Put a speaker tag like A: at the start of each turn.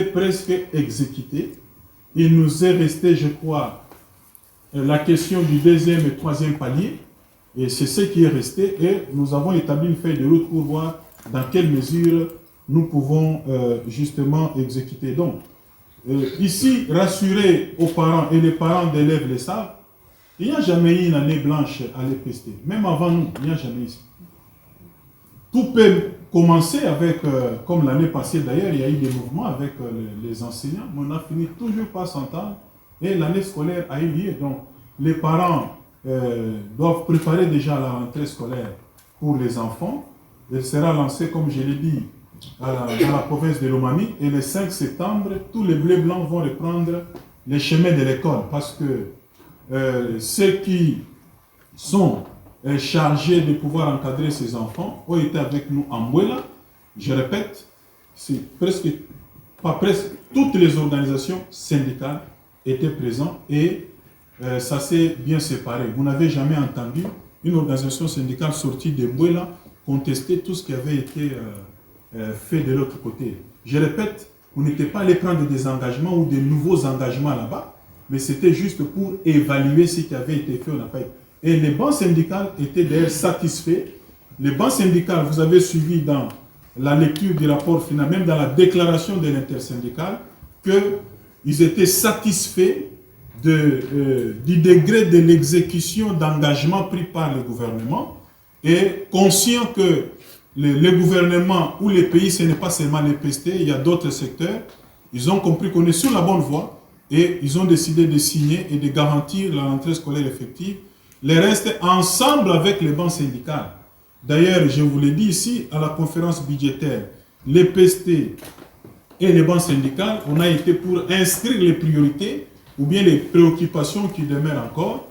A: été presque exécutés. Il nous est resté, je crois, la question du deuxième et troisième palier. Et c'est ce qui est resté. Et nous avons établi une feuille de route pour voir dans quelle mesure nous pouvons justement exécuter. Donc, ici, rassurer aux parents, et les parents d'élèves le savent, il n'y a jamais eu une année blanche à l'EPST. Même avant nous, il n'y a jamais eu. Tout peut commencer avec, comme l'année passée d'ailleurs, il y a eu des mouvements avec les enseignants, mais on a fini toujours par s'entendre et l'année scolaire a eu lieu. Donc, les parents doivent préparer déjà la rentrée scolaire pour les enfants. Elle sera lancée, comme je l'ai dit, dans la province de Lomami. Et le 5 septembre, tous les bleus blancs vont reprendre les chemins de l'école parce que ceux qui sont chargés de pouvoir encadrer ces enfants ont été avec nous en Mouela. Je répète, c'est presque, pas presque, toutes les organisations syndicales étaient présentes et ça s'est bien séparé. Vous n'avez jamais entendu une organisation syndicale sortie de Mouela contester tout ce qui avait été fait de l'autre côté. Je répète, vous n'étiez pas allé prendre des engagements ou des nouveaux engagements là-bas, mais c'était juste pour évaluer ce qui avait été fait ou n'a pas été. Et les bancs syndicales étaient d'ailleurs satisfaits. Les bancs syndicales, vous avez suivi dans la lecture du rapport final, même dans la déclaration de l'intersyndicale, qu'ils étaient satisfaits du degré de l'exécution d'engagements pris par le gouvernement et conscients que le gouvernement ou les pays, ce n'est pas seulement les PST, il y a d'autres secteurs. Ils ont compris qu'on est sur la bonne voie et ils ont décidé de signer et de garantir la rentrée scolaire effective. Les restes ensemble avec les banques syndicales. D'ailleurs, je vous l'ai dit ici, à la conférence budgétaire, les PST et les banques syndicales, on a été pour inscrire les priorités ou bien les préoccupations qui demeurent encore.